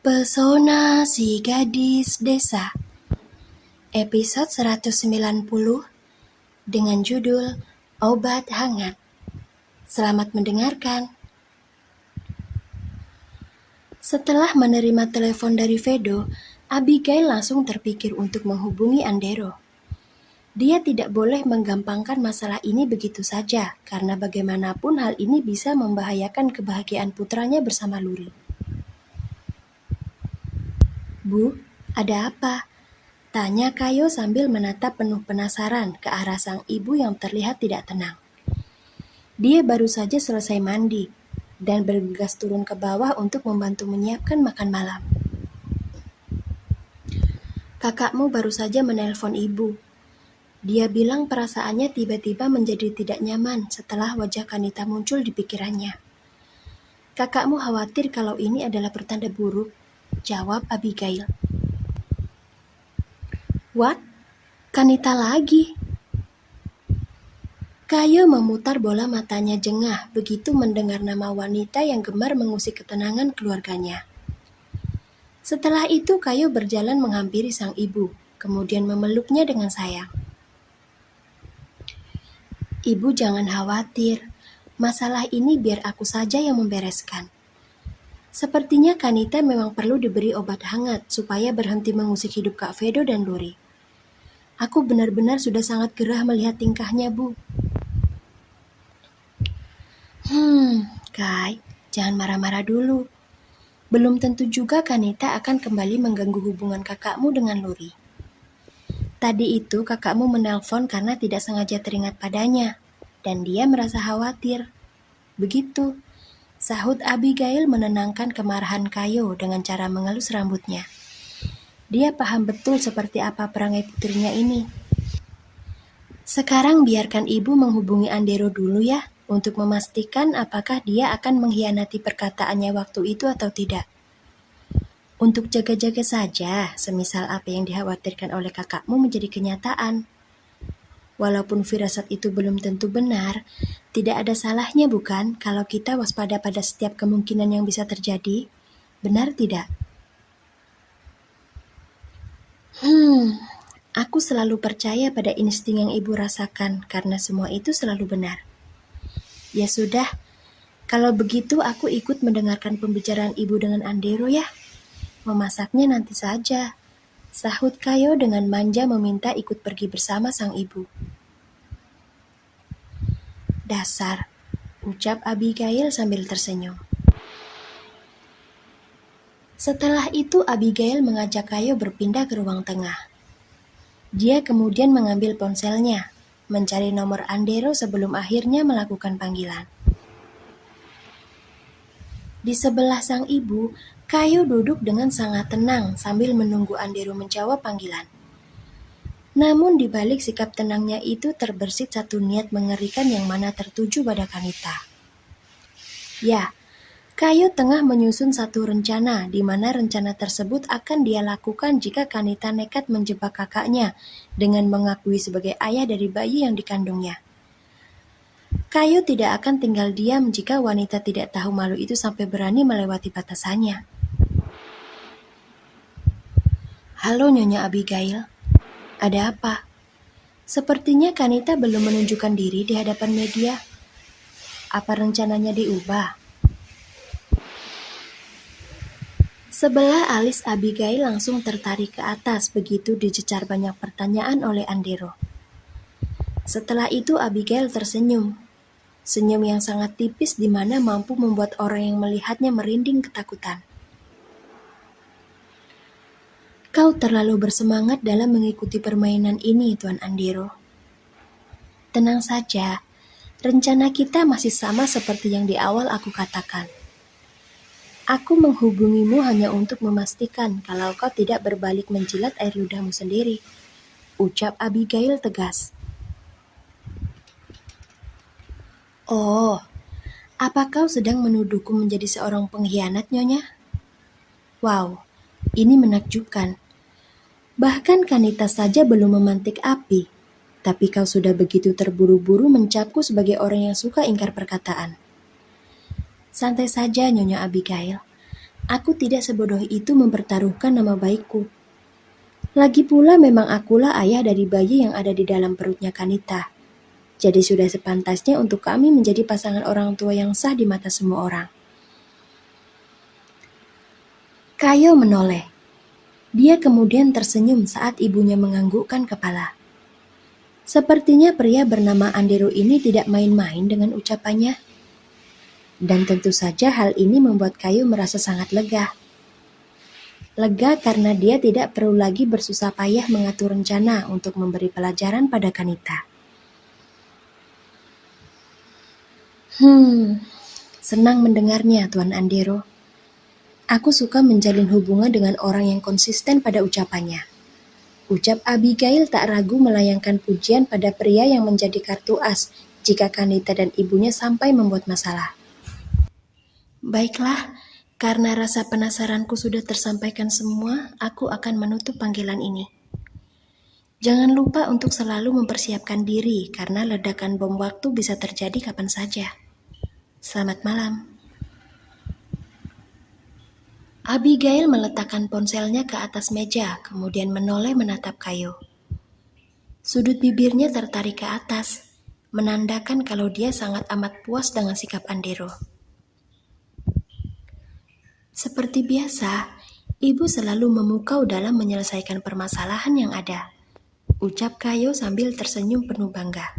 Pesona si gadis desa, episode 190 dengan judul Obat Hangat. Selamat mendengarkan. Setelah menerima telepon dari Vedo, Abigail langsung terpikir untuk menghubungi Andero. Dia tidak boleh menggampangkan masalah ini begitu saja, karena bagaimanapun hal ini bisa membahayakan kebahagiaan putranya bersama Luri. Bu, ada apa? Tanya Kayo sambil menatap penuh penasaran ke arah sang ibu yang terlihat tidak tenang. Dia baru saja selesai mandi dan bergegas turun ke bawah untuk membantu menyiapkan makan malam. Kakakmu baru saja menelpon ibu. Dia bilang perasaannya tiba-tiba menjadi tidak nyaman setelah wajah Kanita muncul di pikirannya. Kakakmu khawatir kalau ini adalah pertanda buruk, jawab Abigail. What? Kanita lagi? Kayo memutar bola matanya jengah begitu mendengar nama wanita yang gemar mengusik ketenangan keluarganya. Setelah itu Kayo berjalan menghampiri sang ibu, kemudian memeluknya dengan sayang. Ibu jangan khawatir, masalah ini biar aku saja yang membereskan. Sepertinya Kanita memang perlu diberi obat hangat supaya berhenti mengusik hidup Kak Vedo dan Luri. Aku benar-benar sudah sangat gerah melihat tingkahnya, Bu. Kai, jangan marah-marah dulu. Belum tentu juga Kanita akan kembali mengganggu hubungan kakakmu dengan Luri. Tadi itu kakakmu menelpon karena tidak sengaja teringat padanya, dan dia merasa khawatir. Begitu, sahut Abigail menenangkan kemarahan Kayo dengan cara mengelus rambutnya. Dia paham betul seperti apa perangai putrinya ini. Sekarang biarkan ibu menghubungi Andero dulu ya, untuk memastikan apakah dia akan mengkhianati perkataannya waktu itu atau tidak. Untuk jaga-jaga saja, semisal apa yang dikhawatirkan oleh kakakmu menjadi kenyataan. Walaupun firasat itu belum tentu benar, tidak ada salahnya bukan kalau kita waspada pada setiap kemungkinan yang bisa terjadi? Benar tidak? Aku selalu percaya pada insting yang ibu rasakan karena semua itu selalu benar. Ya sudah, kalau begitu aku ikut mendengarkan pembicaraan ibu dengan Andero ya. Memasaknya nanti saja, sahut Kayo dengan manja meminta ikut pergi bersama sang ibu. Dasar, ucap Abigail sambil tersenyum. Setelah itu Abigail mengajak Kayo berpindah ke ruang tengah. Dia kemudian mengambil ponselnya, mencari nomor Andero sebelum akhirnya melakukan panggilan. Di sebelah sang ibu, Kayo duduk dengan sangat tenang sambil menunggu Andero menjawab panggilan. Namun di balik sikap tenangnya itu terbersit satu niat mengerikan yang mana tertuju pada Kanita. Ya, Kayo tengah menyusun satu rencana di mana rencana tersebut akan dia lakukan jika Kanita nekat menjebak kakaknya dengan mengakui sebagai ayah dari bayi yang dikandungnya. Kayo tidak akan tinggal diam jika wanita tidak tahu malu itu sampai berani melewati batasannya. Halo Nyonya Abigail, ada apa? Sepertinya Kanita belum menunjukkan diri di hadapan media. Apa rencananya diubah? Sebelah alis Abigail langsung tertarik ke atas begitu dicecar banyak pertanyaan oleh Andero. Setelah itu Abigail tersenyum. Senyum yang sangat tipis di mana mampu membuat orang yang melihatnya merinding ketakutan. Kau terlalu bersemangat dalam mengikuti permainan ini, Tuan Andero. Tenang saja, rencana kita masih sama seperti yang di awal aku katakan. Aku menghubungimu hanya untuk memastikan kalau kau tidak berbalik menjilat air ludahmu sendiri, ucap Abigail tegas. Oh, apa kau sedang menuduhku menjadi seorang pengkhianat, Nyonya? Wow, ini menakjubkan. Bahkan Kanita saja belum memantik api, tapi kau sudah begitu terburu-buru mencapku sebagai orang yang suka ingkar perkataan. Santai saja, Nyonya Abigail. Aku tidak sebodoh itu mempertaruhkan nama baikku. Lagi pula memang akulah ayah dari bayi yang ada di dalam perutnya Kanita. Jadi sudah sepantasnya untuk kami menjadi pasangan orang tua yang sah di mata semua orang. Kayo menoleh. Dia kemudian tersenyum saat ibunya menganggukkan kepala. Sepertinya pria bernama Andero ini tidak main-main dengan ucapannya. Dan tentu saja hal ini membuat Kayo merasa sangat lega. Lega karena dia tidak perlu lagi bersusah payah mengatur rencana untuk memberi pelajaran pada Kanita. Senang mendengarnya, Tuan Andero. Aku suka menjalin hubungan dengan orang yang konsisten pada ucapannya. Ucap Abigail tak ragu melayangkan pujian pada pria yang menjadi kartu as jika Kanita dan ibunya sampai membuat masalah. Baiklah, karena rasa penasaranku sudah tersampaikan semua, aku akan menutup panggilan ini. Jangan lupa untuk selalu mempersiapkan diri karena ledakan bom waktu bisa terjadi kapan saja. Selamat malam. Abigail meletakkan ponselnya ke atas meja, kemudian menoleh menatap Kayo. Sudut bibirnya tertarik ke atas, menandakan kalau dia sangat amat puas dengan sikap Andero. Seperti biasa, ibu selalu memukau dalam menyelesaikan permasalahan yang ada. Ucap Kayo sambil tersenyum penuh bangga.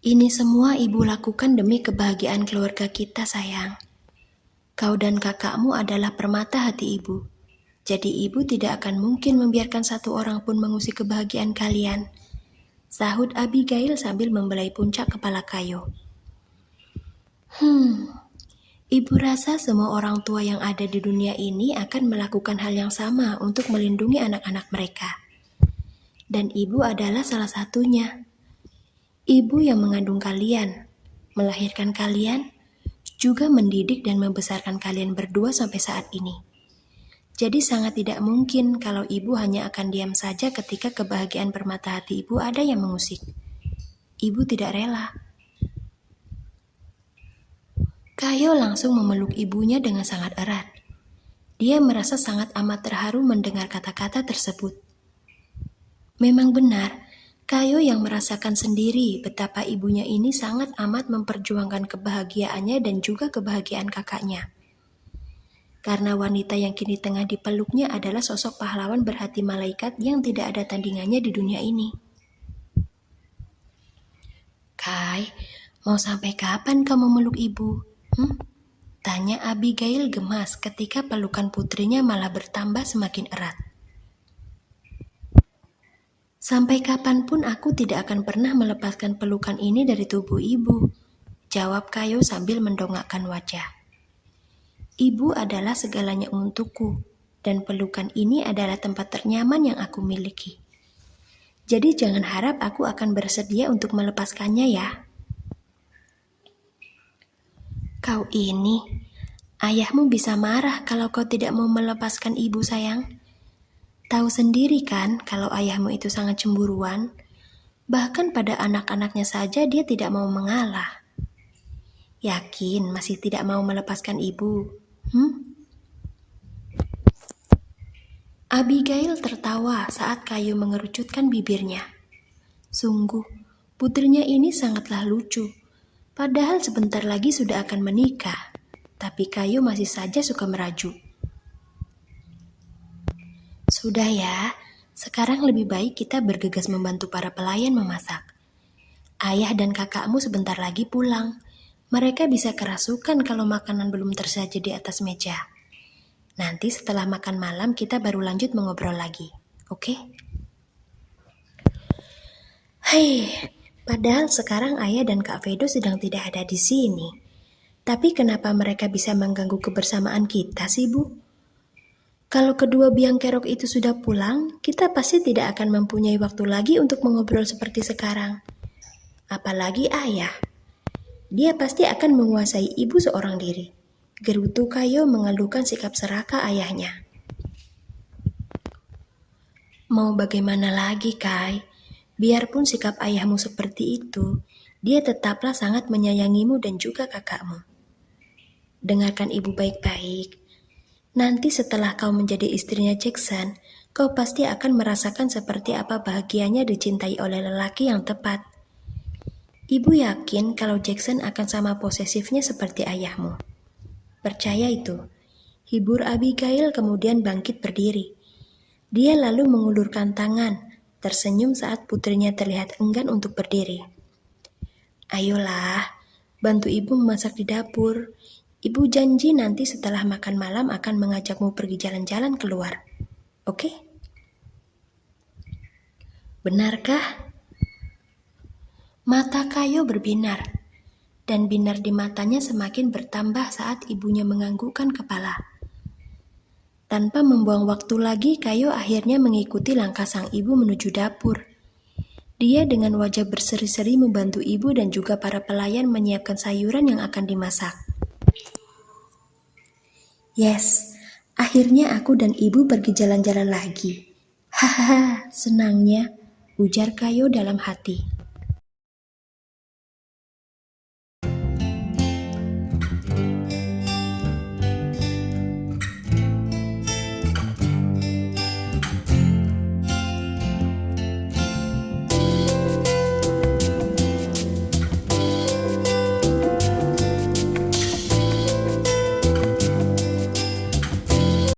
Ini semua ibu lakukan demi kebahagiaan keluarga kita, sayang. Kau dan kakakmu adalah permata hati ibu. Jadi ibu tidak akan mungkin membiarkan satu orang pun mengusik kebahagiaan kalian. Sahut Abigail sambil membelai puncak kepala Kayo. Ibu rasa semua orang tua yang ada di dunia ini akan melakukan hal yang sama untuk melindungi anak-anak mereka. Dan ibu adalah salah satunya. Ibu yang mengandung kalian, melahirkan kalian, juga mendidik dan membesarkan kalian berdua sampai saat ini. Jadi sangat tidak mungkin kalau ibu hanya akan diam saja ketika kebahagiaan permata hati ibu ada yang mengusik. Ibu tidak rela. Kayo langsung memeluk ibunya dengan sangat erat. Dia merasa sangat amat terharu mendengar kata-kata tersebut. Memang benar, Kayo yang merasakan sendiri betapa ibunya ini sangat amat memperjuangkan kebahagiaannya dan juga kebahagiaan kakaknya. Karena wanita yang kini tengah dipeluknya adalah sosok pahlawan berhati malaikat yang tidak ada tandingannya di dunia ini. Kai, mau sampai kapan kamu meluk ibu? Tanya Abigail gemas ketika pelukan putrinya malah bertambah semakin erat. Sampai kapanpun aku tidak akan pernah melepaskan pelukan ini dari tubuh ibu, jawab Kayo sambil mendongakkan wajah. Ibu adalah segalanya untukku, dan pelukan ini adalah tempat ternyaman yang aku miliki. Jadi jangan harap aku akan bersedia untuk melepaskannya ya. Kau ini, ayahmu bisa marah kalau kau tidak mau melepaskan ibu, sayang. Tahu sendiri kan kalau ayahmu itu sangat cemburuan. Bahkan pada anak-anaknya saja dia tidak mau mengalah. Yakin masih tidak mau melepaskan ibu? Abigail tertawa saat Kayo mengerucutkan bibirnya. Sungguh, putrinya ini sangatlah lucu. Padahal sebentar lagi sudah akan menikah. Tapi Kayo masih saja suka merajuk. Sudah ya, sekarang lebih baik kita bergegas membantu para pelayan memasak. Ayah dan kakakmu sebentar lagi pulang. Mereka bisa kerasukan kalau makanan belum tersaji di atas meja. Nanti setelah makan malam kita baru lanjut mengobrol lagi, oke? Hei, padahal sekarang ayah dan Kak Vedo sedang tidak ada di sini. Tapi kenapa mereka bisa mengganggu kebersamaan kita sih, Bu? Kalau kedua biang kerok itu sudah pulang, kita pasti tidak akan mempunyai waktu lagi untuk mengobrol seperti sekarang. Apalagi ayah. Dia pasti akan menguasai ibu seorang diri. Gerutu Kayo mengeluhkan sikap serakah ayahnya. Mau bagaimana lagi, Kai? Biarpun sikap ayahmu seperti itu, dia tetaplah sangat menyayangimu dan juga kakakmu. dengarkan ibu baik-baik. Nanti setelah kau menjadi istrinya Jackson, kau pasti akan merasakan seperti apa bahagianya dicintai oleh lelaki yang tepat. Ibu yakin kalau Jackson akan sama posesifnya seperti ayahmu. Percaya itu. Hibur Abigail kemudian bangkit berdiri. Dia lalu mengulurkan tangan, tersenyum saat putrinya terlihat enggan untuk berdiri. Ayolah, bantu ibu memasak di dapur. Ibu janji nanti setelah makan malam akan mengajakmu pergi jalan-jalan keluar. Oke? Benarkah? Mata Kayo berbinar, dan binar di matanya semakin bertambah saat ibunya menganggukkan kepala. Tanpa membuang waktu lagi, Kayo akhirnya mengikuti langkah sang ibu menuju dapur. Dia dengan wajah berseri-seri membantu ibu dan juga para pelayan menyiapkan sayuran yang akan dimasak. Yes, akhirnya aku dan ibu pergi jalan-jalan lagi. Hahaha, senangnya, ujar Kayo dalam hati.